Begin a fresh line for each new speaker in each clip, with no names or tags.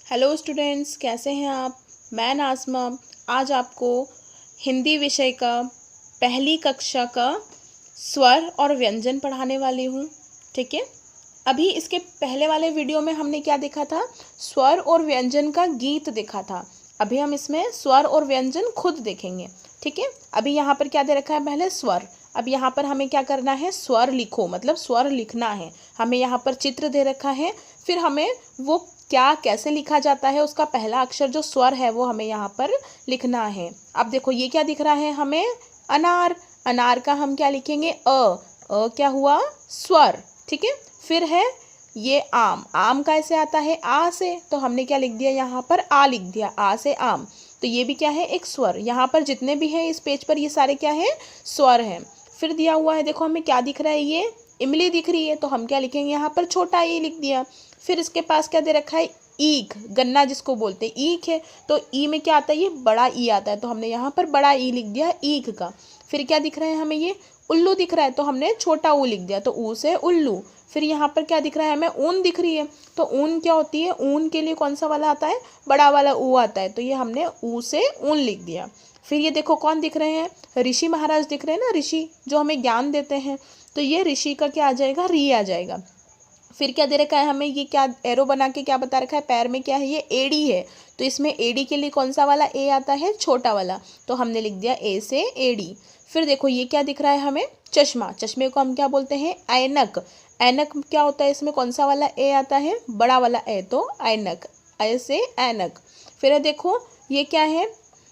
Hello students, कैसे हैं आप। मैं नाज़मा आज आपको हिंदी विषय का पहली कक्षा का स्वर और व्यंजन पढ़ाने वाली हूँ। ठीक है, अभी इसके पहले वाले वीडियो में हमने क्या देखा था, स्वर और व्यंजन का गीत देखा था। अभी हम इसमें स्वर और व्यंजन खुद देखेंगे। ठीक है, अभी यहाँ पर क्या दे रखा है, पहले स्वर। अब यहाँ पर हमें क्या करना है, स्वर लिखो, मतलब स्वर लिखना है। हमें यहाँ पर चित्र दे रखा है, फिर हमें वो क्या कैसे लिखा जाता है, उसका पहला अक्षर जो स्वर है वो हमें यहाँ पर लिखना है। अब देखो ये क्या दिख रहा है हमें, अनार। अनार का हम क्या लिखेंगे, अ क्या हुआ, स्वर। ठीक है, फिर है ये आम। आम कैसे आता है, आ से, तो हमने क्या लिख दिया यहाँ पर, आ लिख दिया, आ से आम। तो ये भी क्या है, एक स्वर। यहाँ पर जितने भी हैं इस पेज पर ये सारे क्या है, स्वर हैं। फिर दिया हुआ है, देखो हमें क्या दिख रहा है, ये इमली दिख रही है, तो हम क्या लिखेंगे यहाँ पर, छोटा ई लिख दिया। फिर इसके पास क्या दे रखा है, ईख, गन्ना जिसको बोलते हैं, ईख है, तो ई में क्या आता है, ये बड़ा ई आता है, तो हमने यहाँ पर बड़ा ई लिख दिया ईख का। फिर क्या दिख रहा है हमें, ये उल्लू दिख रहा है, तो हमने छोटा ऊ लिख दिया, तो ऊ से उल्लू। फिर यहाँ पर क्या दिख रहा है हमें, ऊन दिख रही है, तो ऊन क्या होती है, ऊन के लिए कौन सा वाला आता है, बड़ा वाला ऊ आता है, तो ये हमने ऊ से ऊन लिख दिया। फिर ये देखो कौन दिख रहे हैं, ऋषि महाराज दिख रहे हैं ना, ऋषि जो हमें ज्ञान देते हैं, तो ये ऋषि का क्या आ जाएगा, री आ जाएगा। फिर क्या दे रखा है हमें, ये क्या एरो बना के क्या बता रखा है, पैर में क्या है, ये एड़ी है, तो इसमें एड़ी के लिए कौन सा वाला ए आता है, छोटा वाला, तो हमने लिख दिया ए से एड़ी। फिर देखो ये क्या दिख रहा है हमें, चश्मा। चश्मे को हम क्या बोलते हैं, ऐनक। ऐनक क्या होता है, इसमें कौन सा वाला ए आता है, बड़ा वाला ए, तो ऐनक, ए से ऐनक। फिर है देखो ये क्या है,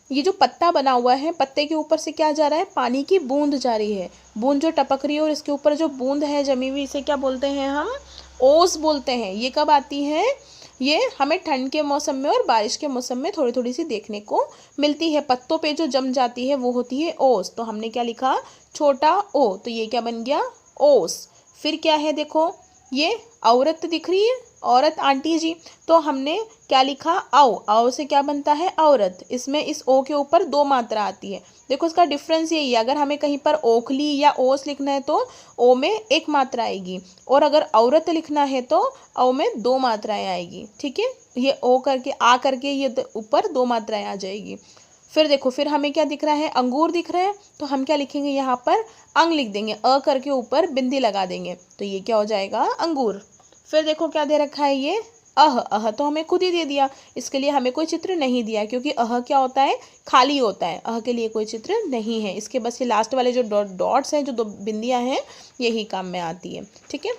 ये जो पत्ता बना हुआ है, पत्ते के ऊपर से क्या जा रहा है, पानी की बूंद जा रही है, बूंद जो टपक रही है, और इसके ऊपर जो बूंद है जमी हुई, इसे क्या बोलते हैं हम, ओस बोलते हैं। ये कब आती है, ये हमें ठंड के मौसम में और बारिश के मौसम में थोड़ी थोड़ी सी देखने को मिलती है। पत्तों पे जो जम जाती है वो होती है ओस, तो हमने क्या लिखा, छोटा ओ, तो ये क्या बन गया, ओस। फिर क्या है देखो, ये औरत दिख रही है, औरत आंटी जी, तो हमने क्या लिखा, आओ। आओ से क्या बनता है, औरत। इसमें इस ओ के ऊपर दो मात्रा आती है। देखो इसका डिफरेंस यही है, अगर हमें कहीं पर ओखली या ओस लिखना है तो ओ में एक मात्रा आएगी, और अगर औरत लिखना है तो औ में दो मात्राएं आएगी। ठीक है, ये ओ करके आ करके ये ऊपर दो मात्राएं आ जाएगी। फिर देखो, फिर हमें क्या दिख रहा है, अंगूर दिख रहा है, तो हम क्या लिखेंगे यहाँ पर, अंग लिख देंगे, अ करके ऊपर बिंदी लगा देंगे, तो ये क्या हो जाएगा, अंगूर। फिर देखो क्या दे रखा है, ये अह। अह तो हमें खुद ही दे दिया, इसके लिए हमें कोई चित्र नहीं दिया, क्योंकि अह क्या होता है, खाली होता है, अह के लिए कोई चित्र नहीं है। इसके बस ये लास्ट वाले जो डॉट्स हैं, जो दो बिंदियां हैं, यही काम में आती है। ठीक है,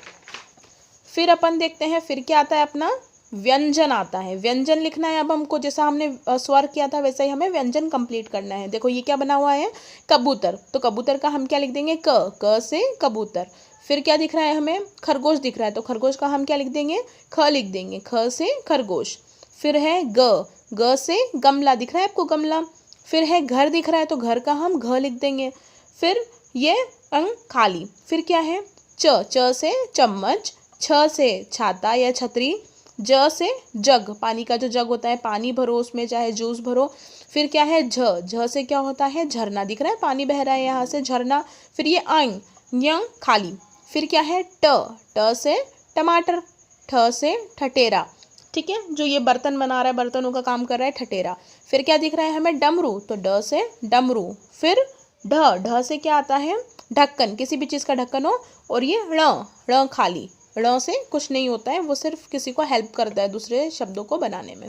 फिर अपन देखते हैं, फिर क्या आता है अपना, व्यंजन आता है। व्यंजन लिखना है अब हमको, जैसा हमने स्वर किया था वैसा ही हमें व्यंजन कंप्लीट करना है। देखो ये क्या बना हुआ है, कबूतर, तो कबूतर का हम क्या लिख देंगे, क से कबूतर। फिर क्या दिख रहा है हमें, खरगोश दिख रहा है, तो खरगोश का हम क्या लिख देंगे, ख लिख देंगे, ख से खरगोश। फिर है ग से गमला, दिख रहा है आपको, गमला। फिर है घर दिख रहा है, तो घर का हम घ लिख देंगे। फिर ये अंग खाली। फिर क्या है, च से चम्मच, छ से छाता या छतरी, ज से जग, पानी का जो जग होता है, पानी भरो उसमें, चाहे जूस भरो। फिर क्या है, झ से क्या होता है, झरना, दिख रहा है पानी बह रहा है यहाँ से, झरना। फिर ये आइन, यंग खाली। फिर क्या है, ट से टमाटर, ठ से ठटेरा। ठीक है, जो ये बर्तन बना रहा है, बर्तनों का काम कर रहा है, ठटेरा। फिर क्या दिख रहा है हमें, डमरू, तो ड से डमरू। फिर ढ से क्या आता है, ढक्कन, किसी भी चीज़ का ढक्कन हो। और ये ड़ खाली, ड़ से कुछ नहीं होता है, वो सिर्फ किसी को हेल्प करता है दूसरे शब्दों को बनाने में।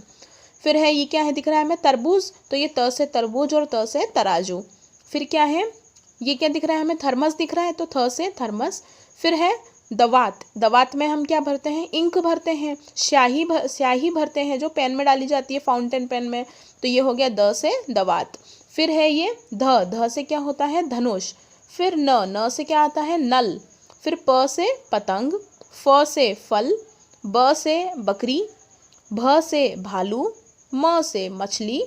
फिर है ये क्या है, दिख रहा है हमें, तरबूज, तो ये त से तरबूज और त से तराजू। फिर क्या है, ये क्या दिख रहा है हमें, थर्मस दिख रहा है, तो थ से थर्मस। फिर है दवात, दवात में हम क्या भरते हैं, इंक भरते हैं, स्याही भरते हैं, जो पेन में डाली जाती है, फाउंटेन पेन में, तो ये हो गया द से दवात। फिर है ये ध से क्या होता है, धनुष। फिर न से क्या आता है, नल। फिर प से पतंग, फ से फल, ब से बकरी, भ से भालू, म से मछली,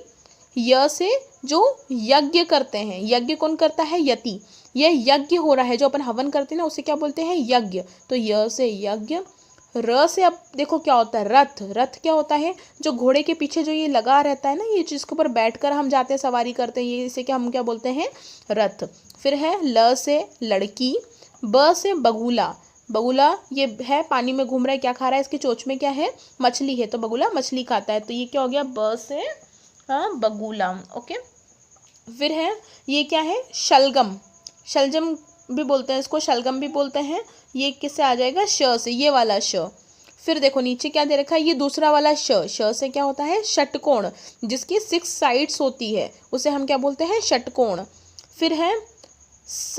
य से जो यज्ञ करते हैं, यज्ञ कौन करता है, यति, ये यज्ञ हो रहा है, जो अपन हवन करते हैं ना, उसे क्या बोलते हैं, यज्ञ, तो य से यज्ञ। र से अब देखो क्या होता है, रथ। रथ क्या होता है, जो घोड़े के पीछे जो ये लगा रहता है ना, ये जिसके ऊपर बैठकर हम जाते हैं, सवारी करते हैं, ये इसे क्या हम क्या बोलते हैं, रथ। फिर है ल से लड़की, ब से बगुला, बगुला ये है, पानी में घूम रहा है, क्या खा रहा है, इसकी चोंच में क्या है, मछली है, तो बगुला मछली खाता है। तो ये क्या हो गया, ब से हाँ बगुला। ओके, फिर है ये क्या है, शलगम। शलजम भी बोलते हैं इसको, शलगम भी बोलते हैं। ये किससे आ जाएगा, श से, ये वाला श। फिर देखो नीचे क्या दे रखा है, ये दूसरा वाला श। श से क्या होता है, षटकोण, जिसकी 6 साइड्स होती है उसे हम क्या बोलते हैं, षटकोण। फिर है स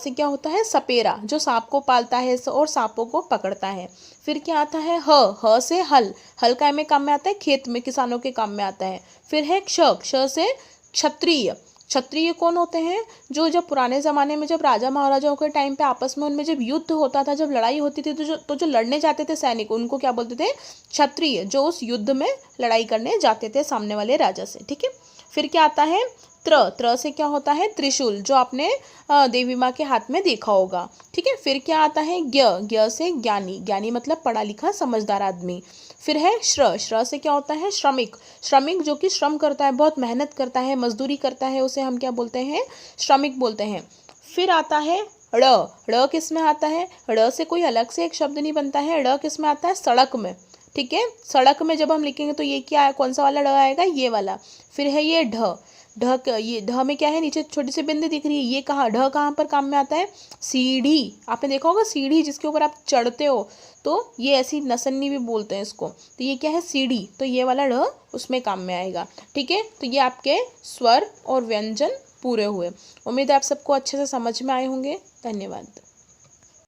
से क्या होता है, सपेरा, जो सांप को पालता है और सांपों को पकड़ता है। फिर क्या आता है, ह से हल। हल का में काम में आता है, खेत में किसानों के काम में आता है। फिर है क्ष से क्षत्रिय। क्षत्रिय कौन होते हैं, जो जब पुराने ज़माने में जब राजा महाराजाओं के टाइम पे आपस में उनमें जब युद्ध होता था, जब लड़ाई होती थी, तो जो लड़ने जाते थे सैनिक, उनको क्या बोलते थे, क्षत्रिय, जो उस युद्ध में लड़ाई करने जाते थे सामने वाले राजा से। ठीक है। फिर क्या आता है, त्र से क्या होता है, त्रिशूल, जो आपने देवी माँ के हाथ में देखा होगा। ठीक है। फिर क्या आता है, ज्ञ से ज्ञानी। ज्ञानी मतलब पढ़ा लिखा समझदार आदमी। फिर है श्र से क्या होता है, श्रमिक। श्रमिक जो कि श्रम करता है, बहुत मेहनत करता है, मजदूरी करता है, उसे हम क्या बोलते हैं, श्रमिक बोलते हैं। फिर आता है ड़ किस में आता है, ड़ से कोई अलग से एक शब्द नहीं बनता है, ड़ किस में आता है, सड़क में। ठीक है। सड़क में जब हम लिखेंगे तो ये क्या है, कौन सा वाला ड़ आएगा, ये वाला। फिर है ये ये ढ में क्या है, नीचे छोटी सी बिंदी दिख रही है, ये कहाँ, ढ कहाँ पर काम में आता है, सीढ़ी। आपने देखा होगा सीढ़ी जिसके ऊपर आप चढ़ते हो, तो ये ऐसी नसन्नी भी बोलते हैं इसको, तो ये क्या है, सीढ़ी, तो ये वाला ढ उसमें काम में आएगा। ठीक है। तो ये आपके स्वर और व्यंजन पूरे हुए। उम्मीद है आप सबको अच्छे से समझ में आए होंगे। धन्यवाद।